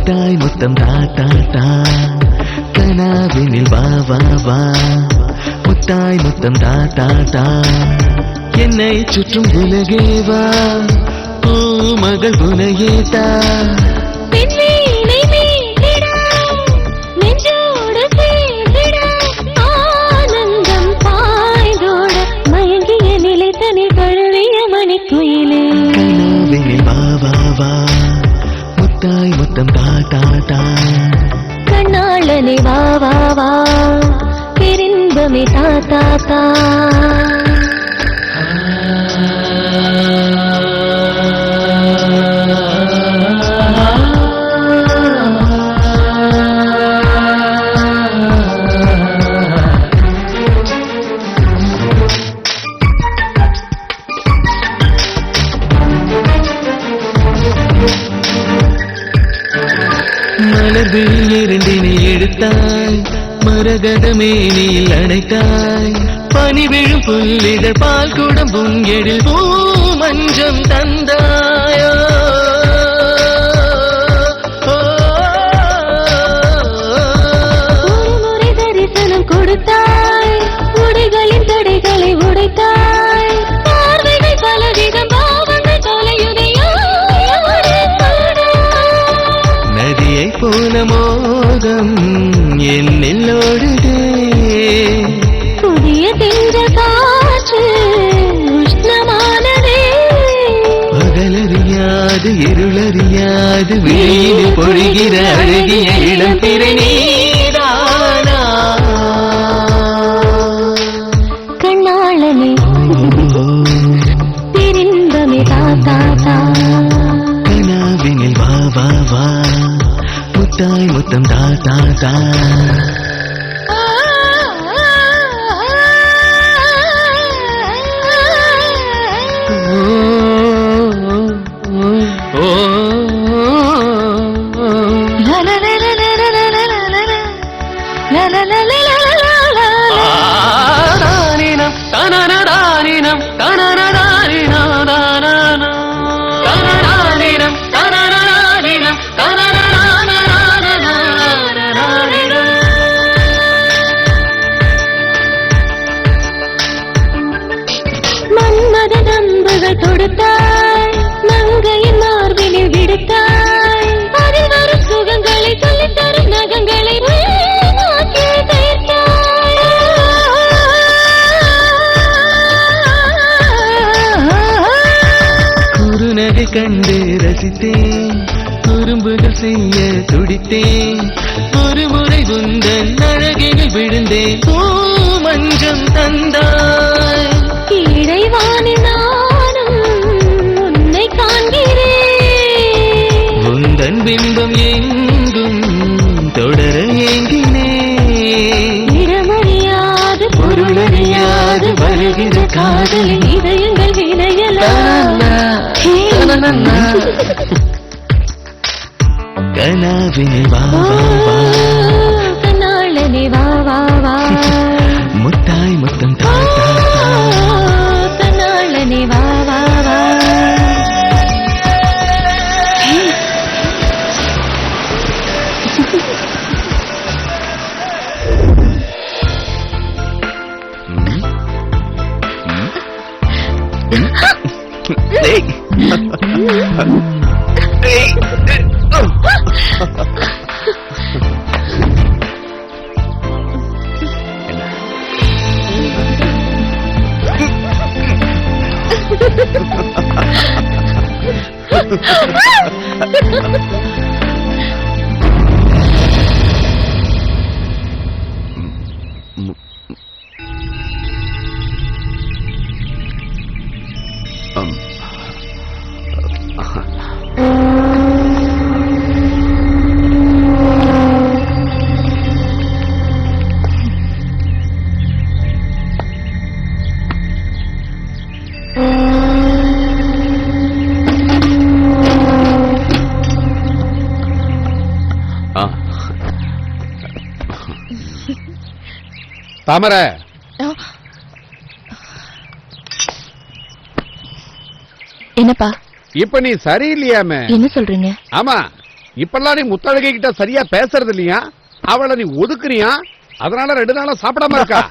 முத்தாய் முத்தம் தா தா தா கனாவினில் வா வா வா முத்தாய் முத்தம் தா தா தா என்னை சுற்றும் உலகே வா பூமகள் உனையே தா கனாவினில் வா வா வா முத்தாய் முத்தம் தா தா தா கண்ணாளனே வா வா வா பெரின்பமே தா தா தா மலர்விழி இரண்டினை எடுத்தாய் மரகதமே நீல் அணைத்தாய் பனி விழும் புல்லிதழ் பால் குடம் புங்கெழில் பூ மஞ்சம் தந்தாயோ முறை தரிசனம் கொடுத்தாய் உடைகளின் தடைகளை உடைத்தாய் பார்வைகள் பலவிதம் பாவங்கள் தொலையுதையோ நதியை போல மோகம் என்னில் ஓடுதே புதிய தென்ற காற்று உஷ்ணமானதே பகலறியாது இருளறியாது வெளியில் பொழிகிற அழகிய இளம் பிறை நீதானா கண்ணாளனே பெரின்பமே தா தா தா கனாவினில் வா வா வா முத்தாய் முத்தம் தா தா தா மன்மத நம்புகள் தொடுத்தாய் மங்கையின் மார்பினில் விடுத்தாய் அதில் வரும் சுகங்களை சொல்லித் தரும் நகங்களை நாக்கில் தைத்தாய். குறுநகை கண்டு ரசித்தேன் குறும்புகள் செய்ய துடித்தேன் ஒரு முறை உந்தன் அழகில் விழுந்தேன் பூ மஞ்சம் தந்தாய் இறைவானில் நானும் உன்னை காண்கிறேன் உந்தன் பிம்பம் எங்கும் தொடர ஏங்கினேன் இடமறியாது பொருளறியாது வருகிற காதலின் இதயங்கள் வினையலாம் கனாவினில் வா வா வா கண்ணாளனே வா வா வா முத்தாய் முத்தம் தா தா தா கண்ணாளனே வா வா வா டேய் டேய் தாமரை, என்னப்பா இப்ப நீ சரியில்லையாமே. என்ன சொல்றீங்க? ஆமா, இப்பெல்லாம் நீ முத்தழகை கிட்ட சரியா பேசுறது இல்லையா? அவளை நீ ஒதுக்குறியா? அதனால 2 நாளா சாப்பிடாம இருக்கா.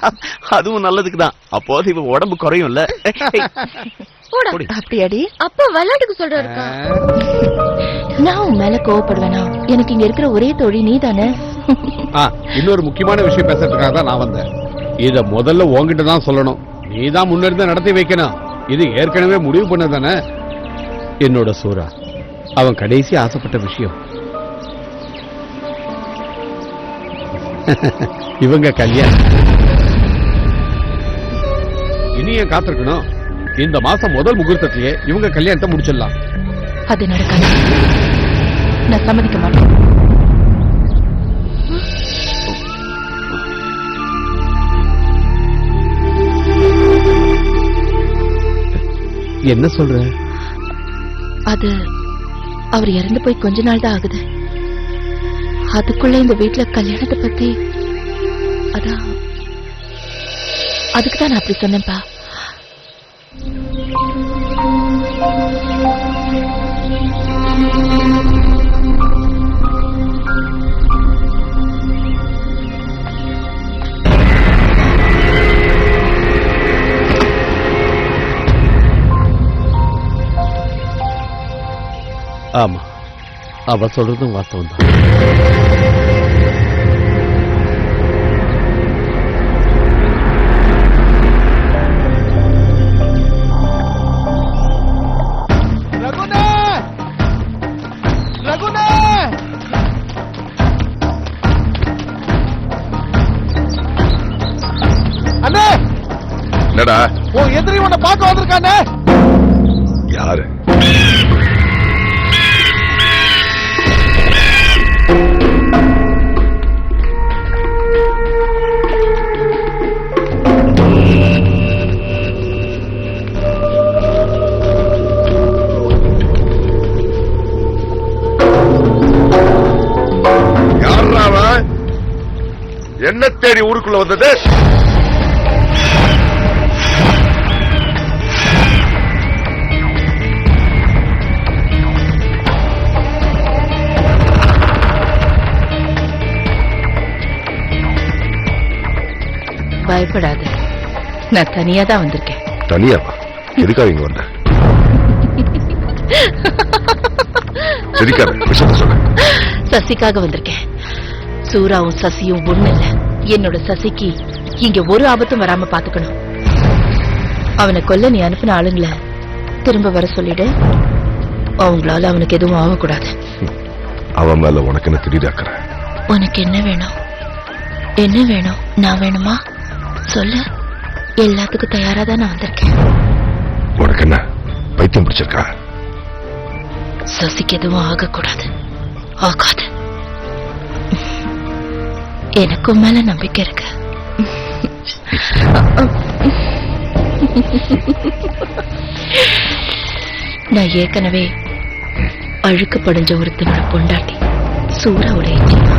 அதுவும் நல்லதுக்குதான். அப்போது இவ உடம்பு குறையும்ல. அப்படியாடி? அப்ப விளையாட்டுக்கு சொல்றா. நான் உன் மேல கோவப்படுவேனா? எனக்கு இங்க இருக்கிற ஒரே தோழி நீ தானே. இன்னொரு முக்கியமான விஷயம் பேசுறதுக்காக தான் நான் வந்தேன். இத முதல்ல உன்கிட்ட தான் சொல்லணும். நீ தான் முன்னிருந்து நடத்தி வைக்கணும். இது ஏற்கனவே முடிவு பண்ணதானே. என்னோட சூரா அவன் கடைசி ஆசைப்பட்ட விஷயம் இவங்க கல்யாணம். இனிய காத்திருக்கணும். இந்த மாசம் முதல் முகூர்த்தத்திலேயே இவங்க கல்யாணத்தை முடிச்சிடலாம். அது நடக்காது. நான் சம்மதிக்க மாட்டேன். என்ன சொல்ற? அது அவர் இறந்து போய் கொஞ்ச நாள் தான் ஆகுது. அதுக்குள்ள இந்த வீட்டுல கல்யாணத்தை பத்தி அதான் அதுக்குதான் நான் அப்படி சொன்னேன்ப்பா. ஆமா, அவ சொல்றதும் வாஸ்தவம் தான். என்னடா உன் எதிரி உன்னை பார்க்க வந்திருக்கானே. யாரு? யாரா என்ன தேடி ஊருக்குள்ள வந்தது? பயப்படாத, நான் தனியா தான் வந்திருக்கேன். தனியாவா? எதுக்காக இங்க வந்த? சசிக்காக வந்திருக்கேன். சூராவும் சசியும் ஒண்ணு இல்ல. என்னோட சசிக்கு இங்க ஒரு ஆபத்தும் வராம பாத்துக்கணும். அவனை கொல்ல நீ அனுப்பின ஆளுங்களை திரும்ப வர சொல்லிடு. அவங்களால அவனுக்கு எதுவும் ஆகக்கூடாது. அவன் மேல உனக்கு என்ன திடீராக்குற? உனக்கு என்ன வேணும்? என்ன வேணும்? நான் வேணுமா? சொல்லு. எல்லாத்துக்கும் தயாரா தான் நான் வந்திருக்கேன். உனக்கு என்ன பைத்தியம் பிடிச்சிருக்கா? சசிக்கு எதுவும் ஆகக்கூடாது. ஆகாது. எனக்கும் மேல நம்பிக்கை இருக்கு. நான் ஏற்கனவே அழுக்கு படிஞ்ச ஒருத்தனோட பொண்டாட்டி சூறாவோட எச்சிமா.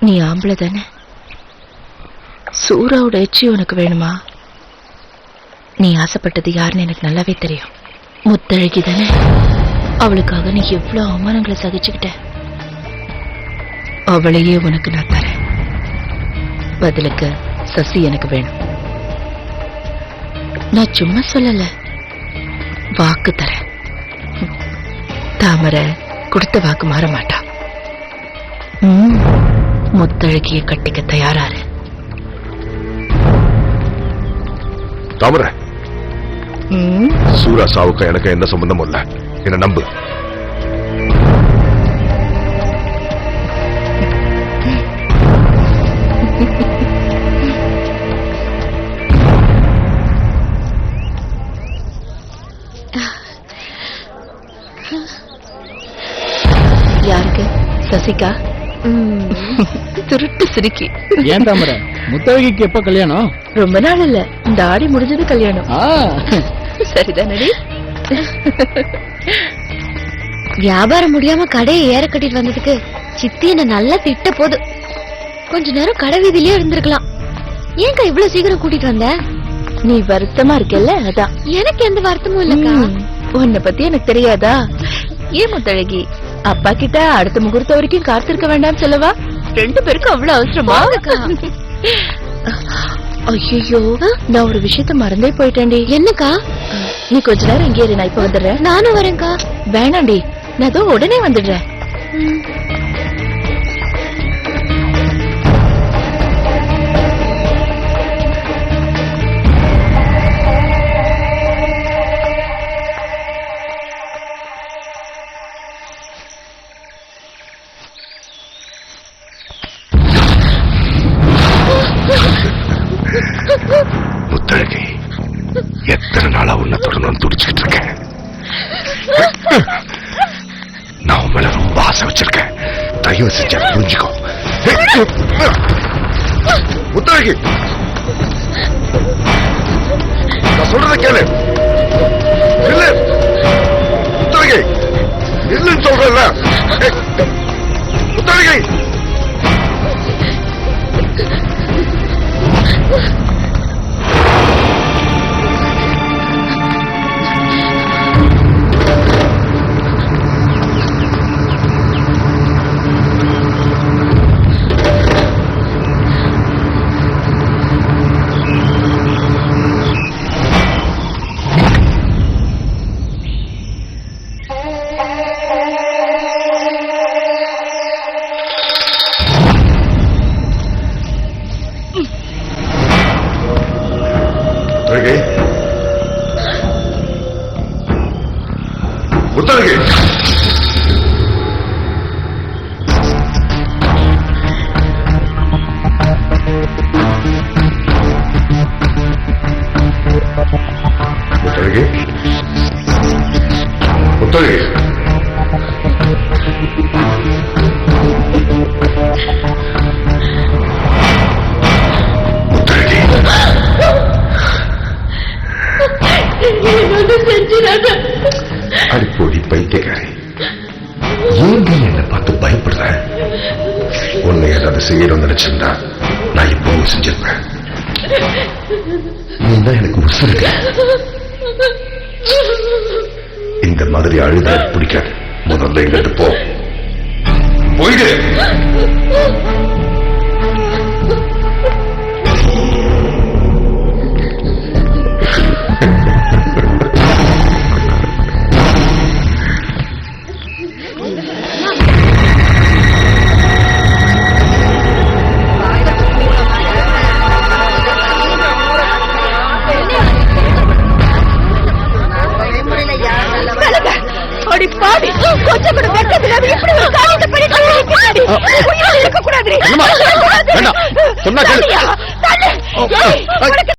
நீ ஆம்பளை தானே? சூறாவோட எச்சி உனக்கு வேணுமா? நீ ஆசைப்பட்டது யாருன்னு எனக்கு நல்லாவே தெரியும். முத்தழகி தானே? அவளுக்காக நீ எவ்வளவு அவமானங்களை சகிச்சுக்கிட்ட. அவளையே உனக்கு நான் தரேன். பதிலுக்கு சசி எனக்கு வேணும். நான் சும்மா சொல்லல, வாக்கு தரேன். தாமரை கொடுத்த வாக்கு மாற மாட்டா. முத்தழகிய கட்டிக்க தயாராரு. தாமரை, சூரா சாவுக்கு எனக்கு என்ன சம்பந்தமும் இல்ல. என்ன நம்பு. யாருக்கு? சசிகா? திருட்டு சிரிக்கி. ஏன் தாமரை, முத்தழகிக்கு எப்ப கல்யாணம்? ரொம்ப நாள் இல்ல, இந்த ஆடி முடிஞ்சது கல்யாணம். சரிதானடி? வியாபாரம் முடியாம கடையை ஏற கட்டிட்டு வந்ததுக்கு சித்தி என்ன நல்லா திட்ட போது. கொஞ்ச நேரம் கடை வீதியிலே இருந்திருக்கலாம். ஏன்க்கா இவ்வளவு சீக்கிரம் கூட்டிட்டு வந்த? நீ வருத்தமா இருக்கல்ல, அதான். எனக்கு எந்த வருத்தமும் இல்லக்கா. உன்னை பத்தி எனக்கு தெரியாதா? ஏன் முத்தழகி, அப்பா கிட்ட அடுத்த முகூர்த்தம் வரைக்கும் காத்திருக்க வேண்டாம் சொல்லவா? 2 பேருக்கும் அவ்வளவு அவசரமா? ஐயோ, நான் ஒரு விஷயத்த மறந்தே போயிட்டேன்டி. என்னக்கா? நீ கொஞ்ச நேரம் இங்கே இரு, நான் இப்ப வந்துடுறேன். நானும் வரேன்க்கா. வேணாண்டி, நான் அதோ உடனே வந்துடுறேன். முத்தழகி, எத்தனை நாளா உன்னை தொடர்ந்து துடிச்சுக்கிட்டு இருக்கேன். நான் உன் மேல ரொம்ப ஆசை வச்சிருக்கேன். தயவு செஞ்ச புரிஞ்சுக்கோ. முத்தழகி, நான் சொல்றத கேளு. இல்ல முத்தழகி, இல்லன்னு சொல்றேன்ல. முத்தழகி, முத்தழகி, முத்தழகி, முத்தழகி, அடிப்பொடி பைத்தியக்காரி, ஏன் என்ன பார்த்து பயப்படுற? உன்னை ஏதாவது செய்யணும்னு நினைச்சிருந்தா நான் இப்பவும் செஞ்சிருப்பேன். நீ தான் எனக்கு உசுருங்க. இந்த மாதிரி அழுத பிடிக்காது. முதல்ல எங்கிட்டு போ, போயிடு. கொஞ்சம் கூட வெட்கத்துல இப்படி ஒரு காரியத்தை பண்ணிட்டு இருக்கக்கூடாது. சொன்னா கேளு.